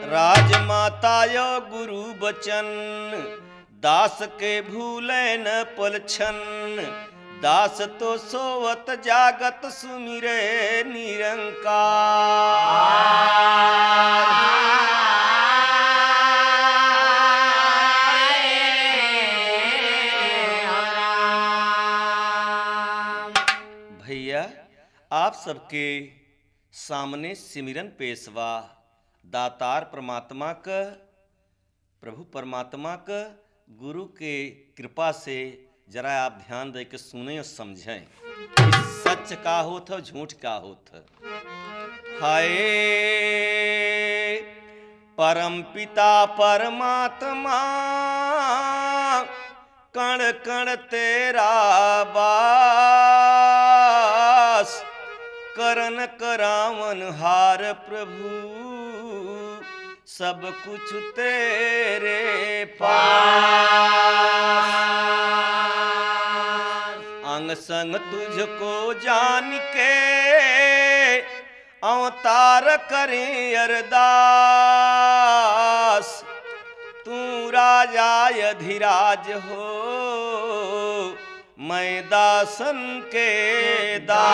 राजमाता यो गुरु बचन, दास के भूले न पलछन। दास तो सोवत जागत सुमिरे निरंकार। भैया आप सबके सामने सिमरन पेशवा दातार परमात्मा का, प्रभु परमात्मा का गुरु के कृपा से जरा आप ध्यान दे के सुने और समझें कि सच का होत है झूठ का होत है। हाय परम पिता परमात्मा कण कण तेरा बास। करन करावन हार प्रभु सब कुछ तेरे पास। अंग संग तुझको जान के अवतार करें अरदास। तू राजा अधिराज हो मैं दासन के दास।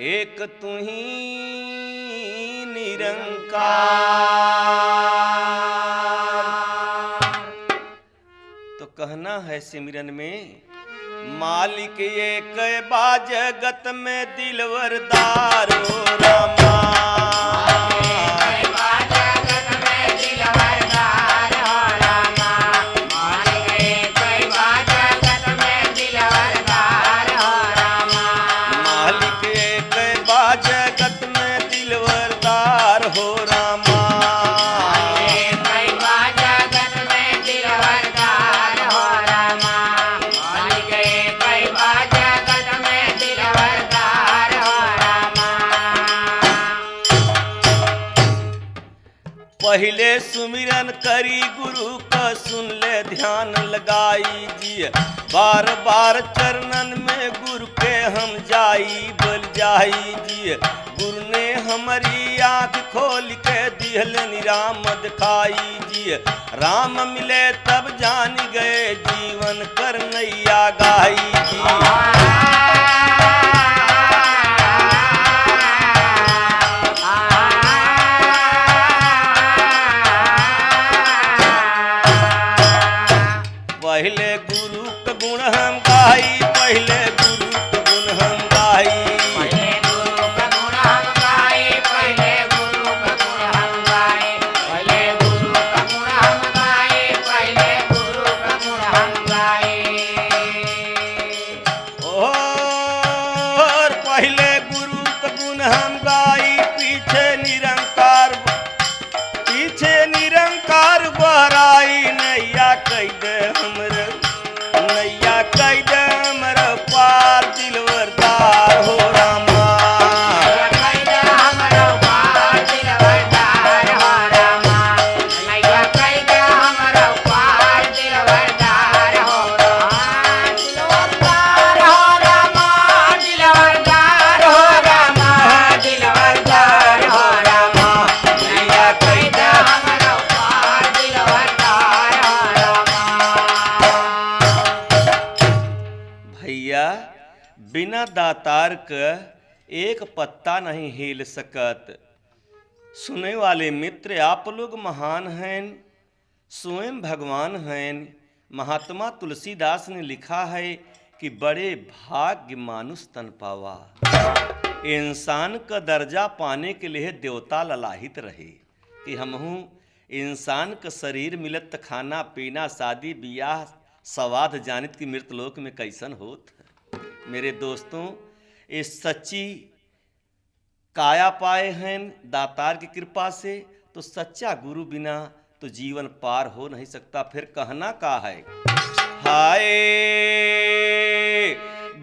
एक तू ही निरंकार। तो कहना है सिमरन में मालिक एक बा जगत में दिलवरदार हो रामा। पहले सुमिरन करी गुरु का सुन ले ध्यान लगाई जी। बार बार चरणन में गुरु के हम जाई बल जाई जी। गुरु ने हमारी आँख खोल के दिहल निराम दिखाई जी। राम मिले तब जान गए जीवन कर नैया गाई जी। पहले गुरु का गुण हम गाई, पहले गुरु का गुण हम गाई। पहले गुरु का गुण हम गाई, पहले गुरु का गुण हम गाई। पहले गुरु का गुण हम गाई, पहले गुरु का गुण हम गाई। और पहले गुरु का गुण हम गाई, पीछे निरंकार बहराई। नैया कह दे हमरे, नैया कह दे हमरे पार दिलवरदार हो रामा। नैया कह दे हमरे पार दिलवरदार हो रामा। नैया कह दे हमरे पार दिलवरदार हो रामा। दिलवरदार हो रामा, दिलवरदार हो रामा, दिलवरदार हो रामा। नैया कह दे हमरे पार दिलवरदार हो रामा। भैया बिना दातार का एक पत्ता नहीं हिल सकत। सुने वाले मित्र आप लोग महान हैं, स्वयं भगवान हैं। महात्मा तुलसीदास ने लिखा है कि बड़े भाग्य मानुष तन पावा। इंसान का दर्जा पाने के लिए देवता ललाहित रहे कि हमहू इंसान का शरीर मिलत खाना पीना शादी ब्याह सवाद जानित की मृतलोक में कैसन होत। मेरे दोस्तों इस सच्ची काया पाए हैं दातार की कृपा से, तो सच्चा गुरु बिना तो जीवन पार हो नहीं सकता। फिर कहना का है हाय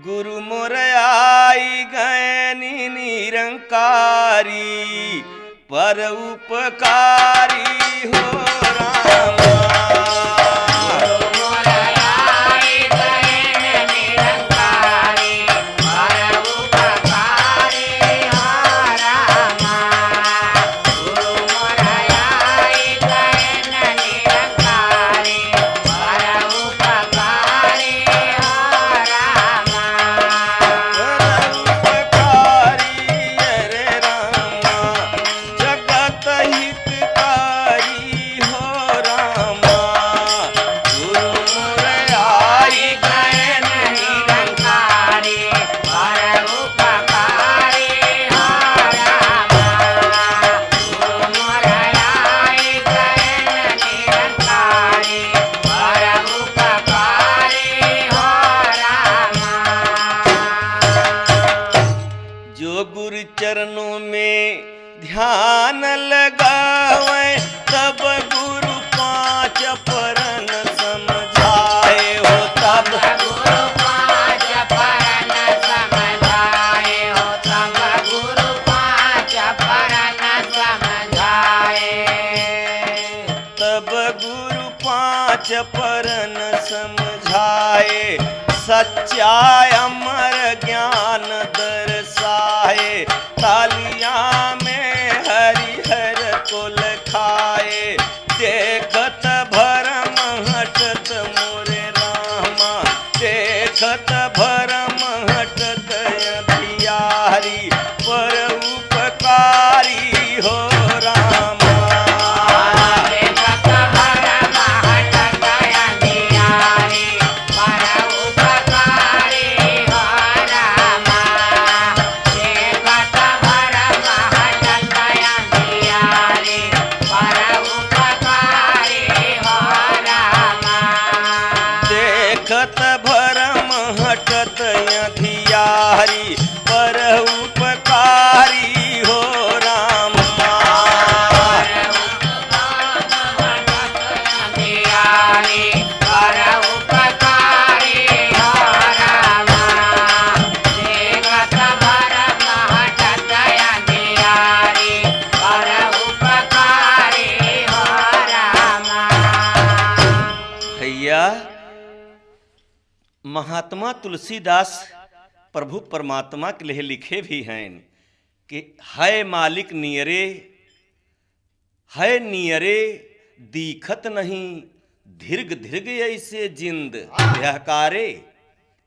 गुरु मोर आई गए निरंकारी। पर उपकारी हो रामा। चरणों में ध्यान लगावे, तब गुरु पांच परन समझाए हो, तब गुरु पांच परन समझाए हो, तब गुरु पांच परन समझाए। तब गुरु पांच परन समझाए, सच्चा अमर ज्ञान दर्शाए, तालियां में हरिहर को लखाए, देखत भरम हटत मोरे रामा, देखत भरम हटत बिहारी, पर उपकारी हो रामा। देखत भरम हटत अंधियारी, पर उपकारी हो रामा। देखत भरम हटत अंधियारी, पर उपकारी हो रामा। देखत भरम हटत अधियारी, पर उपकारी हो रामा। अंधियारी, पर उपकारी हो रामा। देखत भरम हटत अंधियारी, पर उपकारी हो रामा। भैया, महात्मा तुलसीदास प्रभु परमात्मा के लिए लिखे भी हैं कि है मालिक नियरे, है नियरे दीखत नहीं, धीर्घ धीर्घ ऐसे जिंद यहकारे,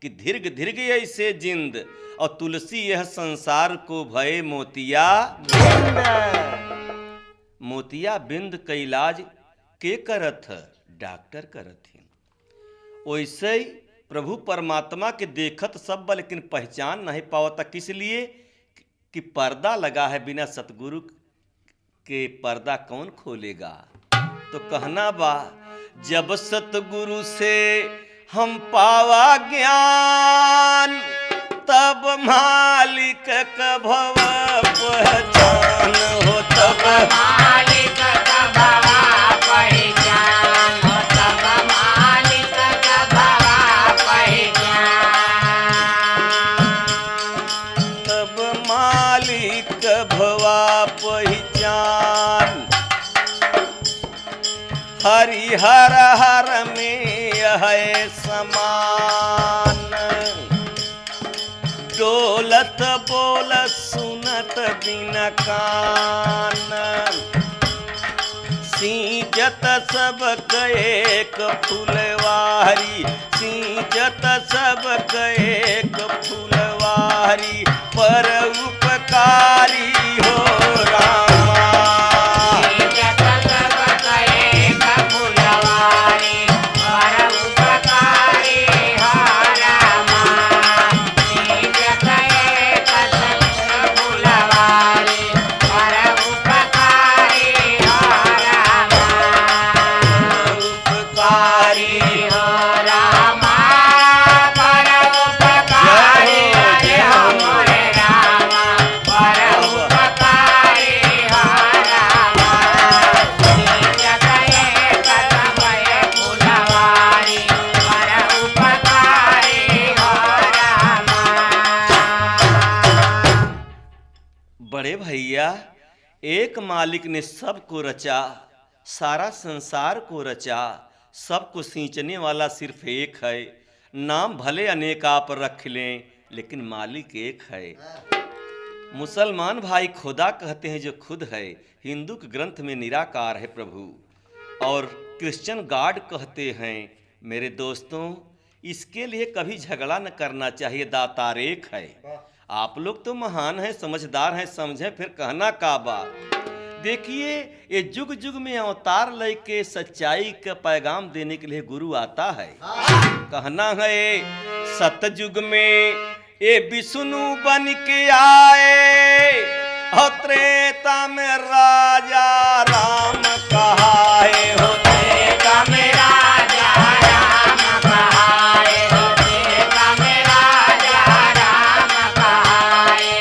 कि धीर्घ धीर्घ ऐसे जिंद, और तुलसी यह संसार को भय मोतिया बिंद। मोतिया बिंद का इलाज के करत है? डॉक्टर करत ही। वैसे ही प्रभु परमात्मा के देखत सब बा, लेकिन पहचान नहीं पावता। किस लिए? कि पर्दा लगा है, बिना सतगुरु के पर्दा कौन खोलेगा। तो कहना बा, जब सतगुरु से हम पावा ज्ञान, तब मालिक का भव पहचान हो, तब मालिक का भवा पहचान हो, तब मालिक का भवा पहचान। तब मालिक भवा पहचान। हरिहर हर में है समान, डोलत बोल सुनत बिन कान, सींचत सब एक फुलवारी, सींचत सब एक फुलवारी, पर उपकारी हो रामा। सींचत सब एक फुलवारी, पर उपकारी हो रामा। सींचत एक फुलवारी, पर उपकारी हो रामा। उपकारी हो रामा, पर उपकारी हरे मोरे रामा, पर उपकारी हो रामा। सींचत एक फुलवारी, पर उपकारी हो रामा। बड़े भैया, एक मालिक ने सबको रचा, सारा संसार को रचा, सबको सींचने वाला सिर्फ एक है। नाम भले अनेक आप रख लें, लेकिन मालिक एक है। मुसलमान भाई खुदा कहते हैं जो खुद है, हिंदू के ग्रंथ में निराकार है प्रभु, और क्रिश्चियन गॉड कहते हैं। मेरे दोस्तों, इसके लिए कभी झगड़ा न करना चाहिए, दातार एक है। आप लोग तो महान हैं, समझदार हैं, समझें फिर कहना का बा। देखिए, ये जुग जुग में अवतार लेके सच्चाई का पैगाम देने के लिए गुरु आता है। कहना है, सतयुग में ये विष्णु बन के आए, और त्रेता में राजा राम कहाए हो। त्रेता में राजा राम कहाए हो, त्रेता में राजा राम कहाए।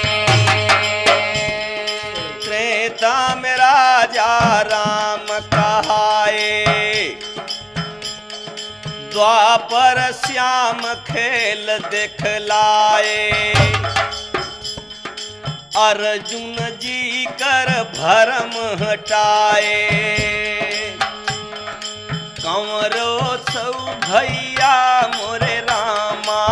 द्वापर श्याम खेल दिखलाए, अर्जुन जी कर भरम हटाए। कंवरो सौ भैया मोरे रामा,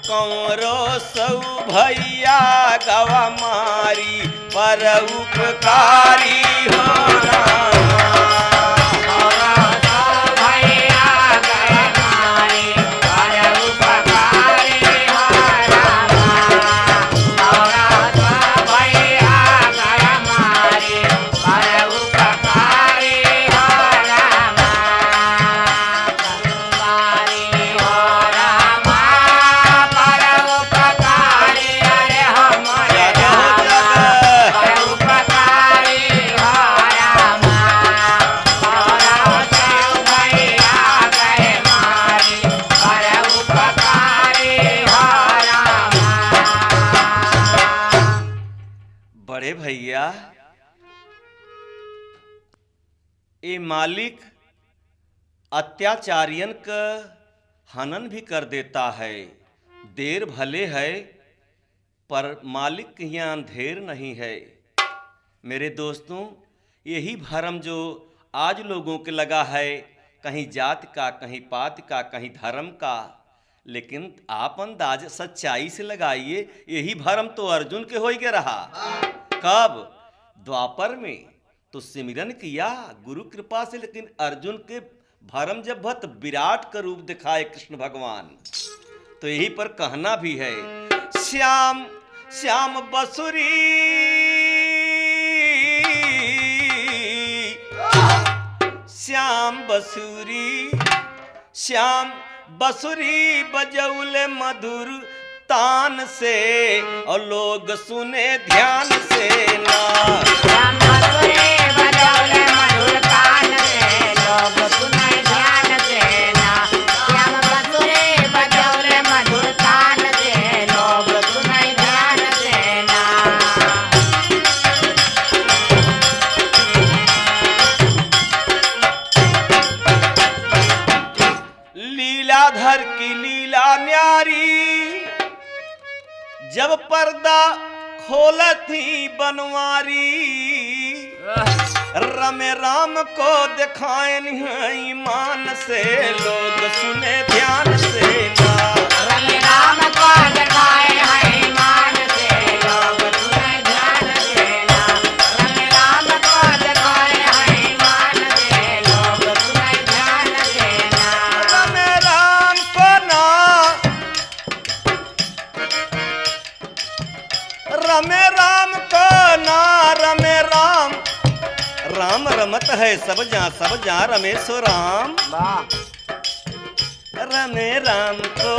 कंवरो सौ भैया गवा मारी, पर उपकारी हो रामा। बड़े भैया, ये मालिक अत्याचारियन का हनन भी कर देता है। देर भले है पर मालिक के यहाँ अंधेर नहीं है। मेरे दोस्तों, यही भरम जो आज लोगों के लगा है, कहीं जात का, कहीं पात का, कहीं धर्म का, लेकिन आप अंदाज सच्चाई से लगाइए, यही भरम तो अर्जुन के हो के रहा। कब? द्वापर में तो सिमरन किया गुरु कृपा से, लेकिन अर्जुन के भरम जब भत विराट का रूप दिखाए कृष्ण भगवान, तो यही पर कहना भी है, श्याम श्याम बसुरी, श्याम बसुरी, श्याम बसुरी बजौले मधुर तान से, और लोग सुने ध्यान से ना। श्याम बसुरी बजौले मधुर तान से, लोग सुने ध्यान से ना। श्याम बसुरी बजौले मधुर तान से, लोग सुने ध्यान से ना। लीलाधर की लीला न्यारी, जब पर्दा खोलती बनवारी, रमे राम को दिखाएं ईमान से, लोग सुने ध्यान से ना। रमे राम को दिखाए हैं ईमान से, लोग सुने ध्यान से ना। रमे राम को दिखाए हैं ईमान से, लोग सुने ध्यान से ना। रमे राम को ना, रमे राम को ना, रमे राम, राम रमत है सब जा रमेशो राम। रमे राम को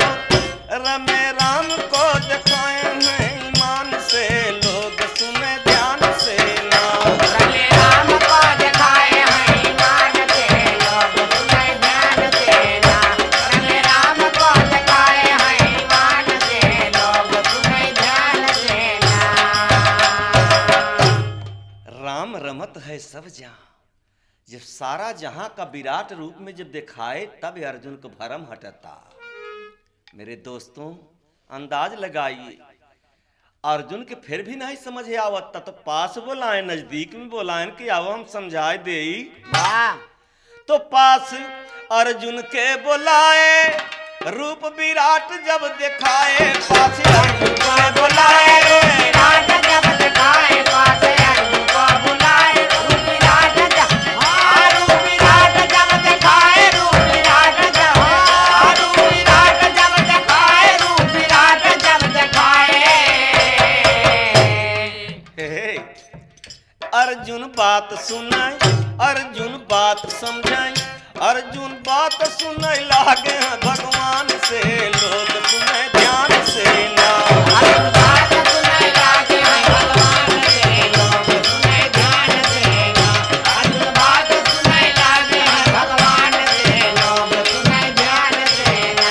दिखाए हैं ईमान से, लोग सुने ध्यान से ना। रमे राम को दिखाए हैं ईमान से, लोग सुने ध्यान से ना। रमे राम को दिखाए हैं ईमान से, लोग सुने ध्यान से ना। राम रमत है सब जहां, जब सारा जहां का विराट रूप में जब दिखाए, तब अर्जुन को भरम हटता। मेरे दोस्तों, अंदाज लगाइए, अर्जुन के फिर भी नहीं समझ आवत, तो पास बोलाएं, नजदीक में बोलाएं कि आओ हम समझाए दे। तो पास अर्जुन के बुलाए, रूप विराट जब दिखाए, पास अर्जुन को बुलाए, विराट जब दिखाए, पास अर्जुन को बुलाए, रूप विराट जब, रूप विराट जब दिखाए, रूप विराट जब, रूप विराट जब दिखाए, रूप विराट जब दिखाए। हे, अर्जुन बात सुनाई, अर्जुन बात समझाई, अर्जुन बात सुने लागे हैं भगवान से, लोग सुने ध्यान से ना। अर्जुन बात सुने लागे हैं भगवान से, लोग सुने ध्यान से ना। अर्जुन बात सुने लागे हैं भगवान से, लोग सुने ध्यान से ना।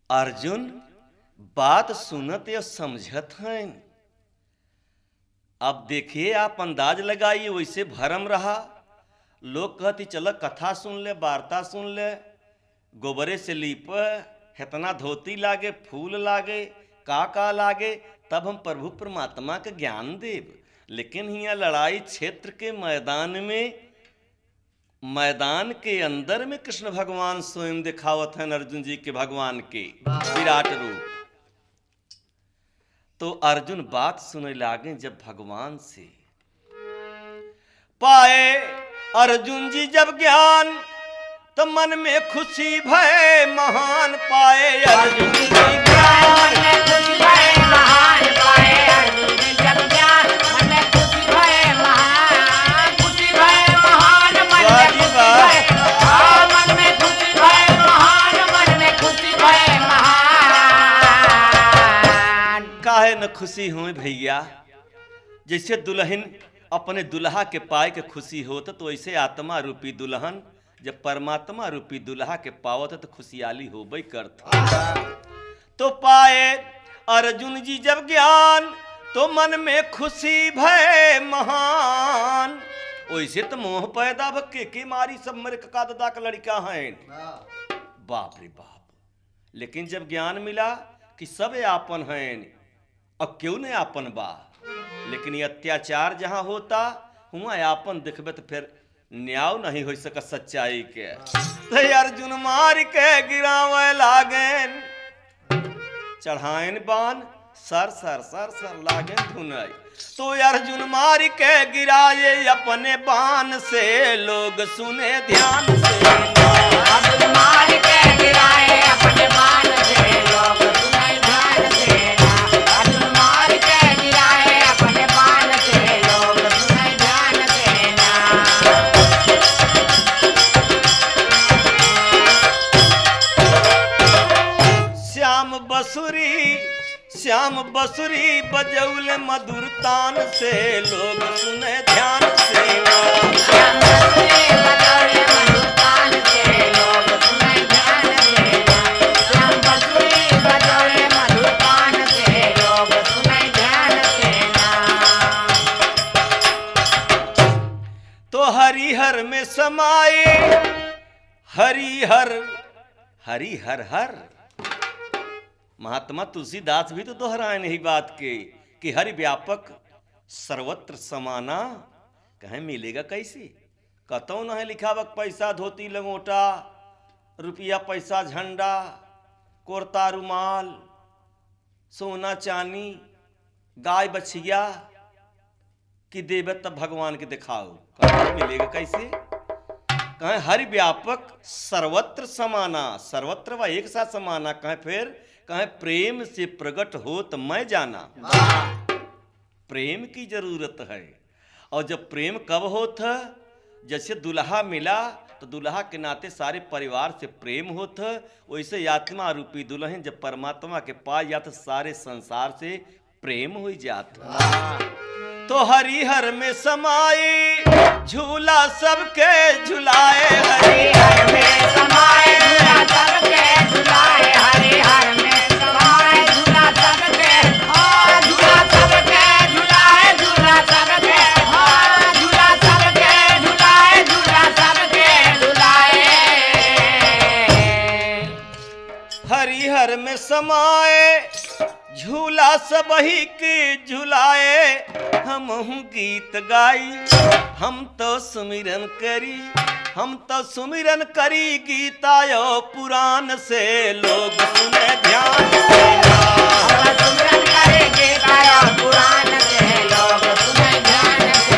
अर्जुन बात सुनत या समझत हैं, अब देखिए आप अंदाज लगाइए, वैसे भरम रहा। लोग कहती चल कथा सुन ले, वार्ता सुन ले, गोबरे से लीप, हेतना धोती लागे, फूल लागे, का लागे, तब हम प्रभु परमात्मा के ज्ञान देव। लेकिन यहाँ लड़ाई क्षेत्र के मैदान के अंदर में कृष्ण भगवान स्वयं दिखावत हैं अर्जुन जी के भगवान के विराट रूप। तो अर्जुन बात सुने लागे जब भगवान से पाए अर्जुन जी जब ज्ञान, तो मन में खुशी भय महान पाए अर्जुन जी ज्ञान। काहे न खुशी हुई भैया, जैसे दुल्हन अपने दुल्हा के पाए के खुशी होत, तो ऐसे आत्मा रूपी दुल्हन जब परमात्मा रूपी दुल्हा के पावत तो खुशहाली होबे करत। तो पाए अर्जुन जी जब ज्ञान, तो मन में खुशी भय महान। वैसे तो मोह पैदा के मारी सब मेरे कका दादा का लड़का हैं, बाप रे बाप। लेकिन जब ज्ञान मिला कि सब आपन हैं, अब क्यों नहीं आपन बा, लेकिन ये अत्याचार जहां होता हुआ आपन दिखबे तो फिर न्याय नहीं हो सका सच्चाई के। तो अर्जुन मार के गिरावे लागेन, चढ़ाएन बान, सर सर सर सर लागेन धुनाई। तो अर्जुन मार के गिराए अपने बाण से, लोग सुने ध्यान से। अर्जुन मार के गिराए अपने बाण से, लोग सुने ध्यान से। अर्जुन मार के गिराए अपने बाण से, लोग सुने ध्यान से ना। श्याम बसुरी बजौले मधुर तान से, लोग सुने ध्यान से। श्याम बसुरी बजौले मधुर तान से, लोग सुने ध्यान से। श्याम बसुरी बजौले मधुर तान से, लोग सुने ध्यान से ना। तो हरिहर में समाए, हरिहर हर महात्मा तुलसीदास भी तो दोहराए नहीं बात के कि हरि व्यापक सर्वत्र समाना। कहीं मिलेगा कैसे, कतौ नहीं लिखावक पैसा धोती लंगोटा, रुपया पैसा झंडा, कोरता रुमाल, सोना चांदी, गाय बछिया कि देवे तब भगवान के दिखाओ, कहीं मिलेगा कैसे। कहें हरि व्यापक सर्वत्र समाना, सर्वत्र व एक साथ समाना। कहें फिर कहें प्रेम से प्रकट हो तो मैं जाना। प्रेम की जरूरत है। और जब प्रेम कब होता, जैसे दुल्हा मिला तो दुल्हा के नाते सारे परिवार से प्रेम होता, वैसे आत्मा रूपी दुल्हन जब परमात्मा के पास जाता सारे संसार से प्रेम हो जाता। तो हरिहर में समाए झूला सबके झुलाए, हरिहर में समाए झूला सबके झुलाए। हरिहर में समाए झूला सबके, हाँ झूला सबके झुलाए। झूला सबके, हाँ झूला सबके झुलाए। झूला सबके झुलाए। हरिहर में समाए झूला सबही के झुलाए। हमहु गीत गाई हम तो सुमिरन करी, हम तो सुमिरन करी गीतायो पुराण से, लोग सुने ध्यान से। हम सुमिरन करे गीतायो पुराण से, लोग सुने ध्यान से।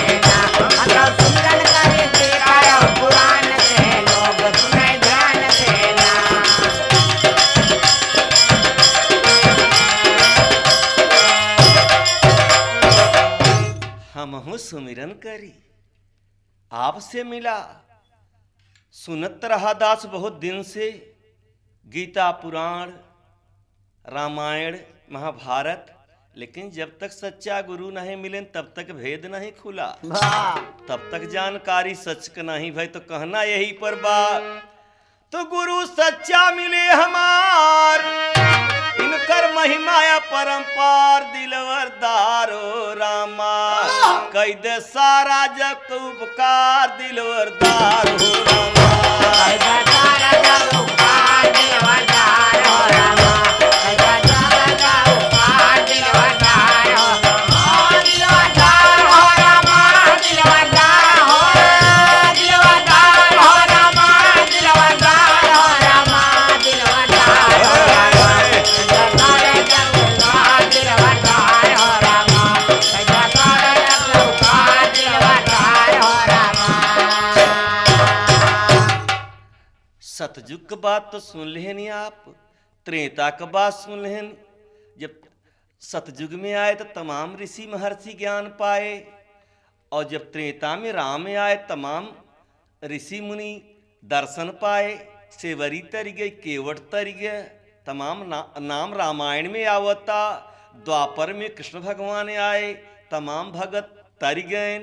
हम सुमिरन करे गीतायो पुराण से, लोग सुने ध्यान से ना। हमहु सुमिरन करी आपसे मिला। सुनत रहा दास बहुत दिन से गीता पुराण रामायण महाभारत, लेकिन जब तक सच्चा गुरु नहीं मिले तब तक भेद नहीं खुला, तब तक जानकारी सच का नहीं भाई। तो कहना यही पर बात, तो गुरु सच्चा मिले हमार, इनकर महिमाया परंपार दिलवरदारो रामा कैद सारा जग उपकार दिलवरदारो रामा सतयुग की बात तो सुन लें आप, त्रेता की बात सुन लें। जब सतयुग में आए तो तमाम ऋषि महर्षि ज्ञान पाए, और जब त्रेता में राम में आए तमाम ऋषि मुनि दर्शन पाए, सेवरी तर गए, केवट तर गए, तमाम नाम रामायण में आवता। द्वापर में कृष्ण भगवान आए, तमाम भगत तर गए।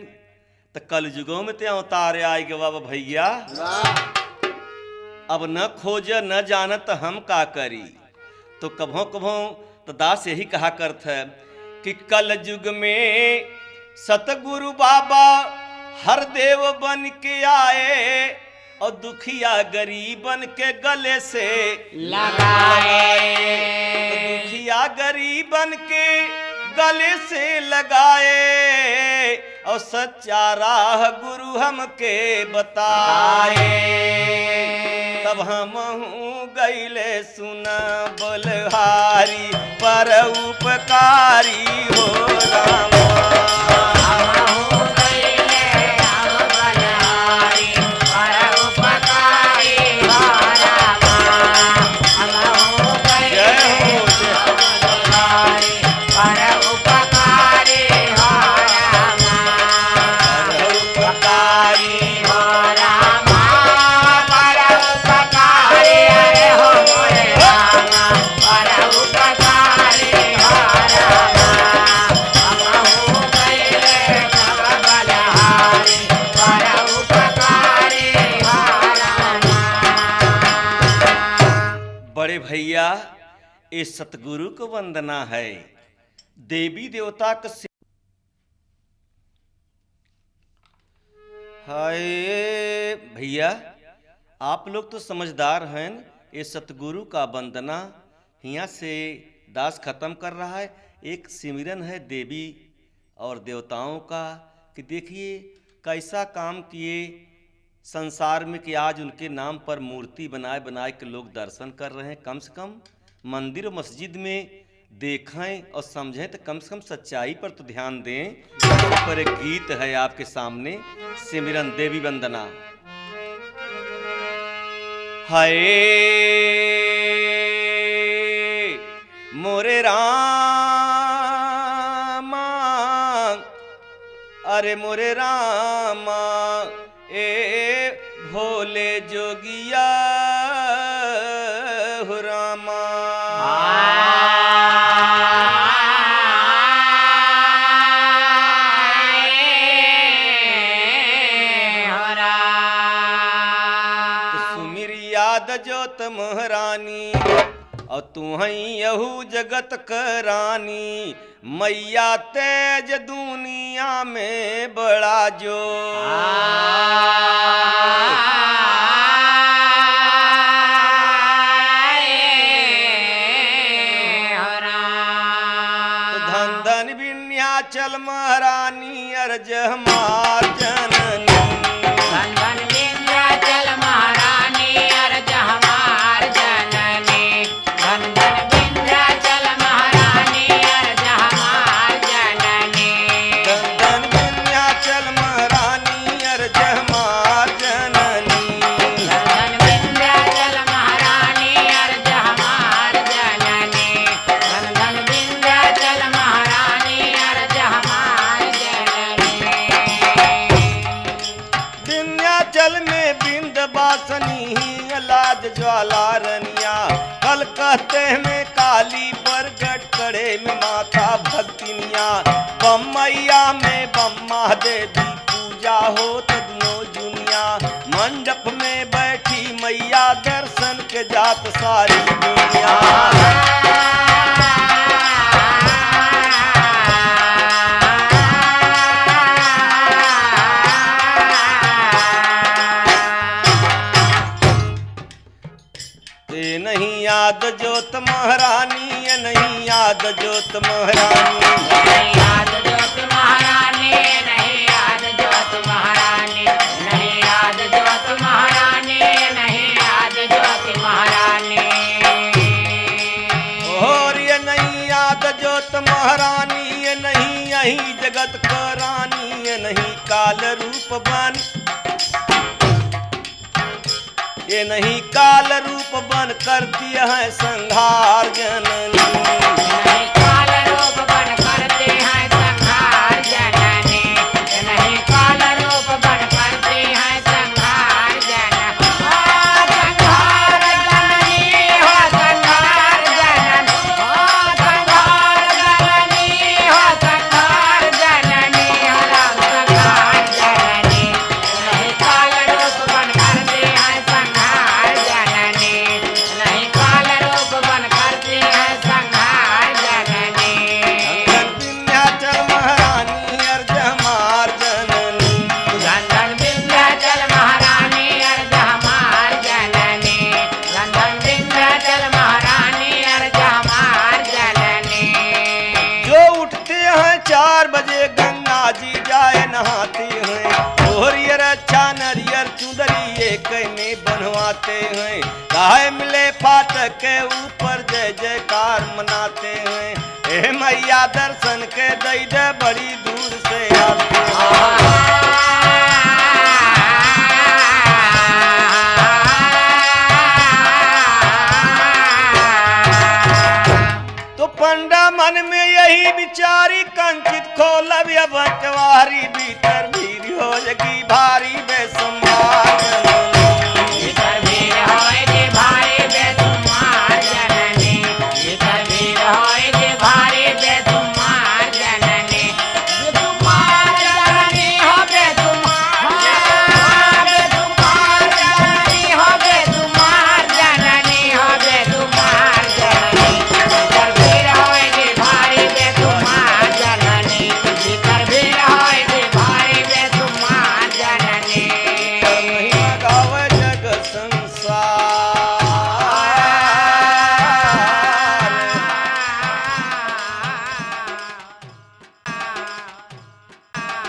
तो कल युगों में ते अवतार आए गए बाबा भैया। अब न खोज न जानत हम का करी। तो कभों कभों तो दास यही कहा करत है कि कल युग में सतगुरु बाबा हर देव बन के आए, और दुखिया गरीबन के गले से लगाए। तो दुखिया गरीबन के गले से लगाए, और सच्चा राह गुरु हमके बताए। तब हम गईले सुन बलहारी पर उपकारी हो रामा। भैया इस सतगुरु को वंदना है। देवी देवता का हाय भैया, आप लोग तो समझदार हैं। ये सतगुरु का वंदना यहाँ से दास खत्म कर रहा है। एक सिमरन है देवी और देवताओं का कि देखिए कैसा काम किए संसार में कि आज उनके नाम पर मूर्ति बनाए के लोग दर्शन कर रहे हैं। कम से कम मंदिर और मस्जिद में देखें और समझें तो कम से कम सच्चाई पर तो ध्यान दें। पर एक गीत है आपके सामने, सिमरन देवी वंदना। हाय मोरे रामा, अरे मोरे रामा, ए भोले जोगिया हो रामा। तो सुमिर याद जोत महारानी, और तू हई यहू जगत करानी। मैया तेज दुनिया में बड़ा जो। तो धन धन विन्याचल महारानी अर्ज हमार जननी। धन धन विन्याचल महारानी अर्ज हमार जननी। धन धन विन्याचल महारानी अर्ज हमार जननी। धन धन विन्याचल महारानी अर्ज हमार जननी। धन धन विन्याचल महारानी अर्ज हमार जननी। धन धन विन्याचल महारानी अर्ज हमार जननी। विन्याचल में बिंदवासनी लाज ज्वाला रनिया। कल कहते में काली प्रगट करे में माता भक्तिनिया। बम्मैया में बम्मा देवी पूजा हो तदनो दुनिया। मंडप में बैठी मैया दर्शन के जात सारी दुनिया। ये नहीं याद जोत महारानी, ये नहीं याद जोत महारानी। नहीं याद जोत महारानी, नहीं याद जोत महारानी, नहीं याद जोत महारानी, नहीं याद जोत महारानी। और ये नहीं याद जोत महारानी, ये नहीं यही जगत का रानी, ये नहीं काल रूप बन, ये नहीं काल रूप बन करती है संहार जननी। नहीं काल रूप बन करते हैं संहार जननी, नहीं काल रूप बन करते हैं संहार जननी। संहार जननी हो, संहार जननी हो, संहार जननी हो, संहार जननी हो, राम संहार जननी। नहीं काल रूप बन करते हैं संहार जननी, नहीं काल रूप बन करते हैं संहार जननी। विंध्याचल महारानी अर्ज हमार जननी। गंधन विंध्याचल महारानी अर्ज हमार जननी, गंधन विंध्याचल महारानी अर्ज हमार जननी। जो उठते हैं 4 बजे गंगा जी जाए नहाते हैं, ओहरियर अच्छा नरियर चुंदरी एक में बनवाते हैं, गाय मिले फाटक के ऊपर जय जयकार मनाते हैं। हे मैया दर्शन के दई दे बड़ी दूर से आते हैं। तो पंडा मन में यही विचारी कंचित खोलब बंटवारी, भीतर भीड़ हो जगी भारी।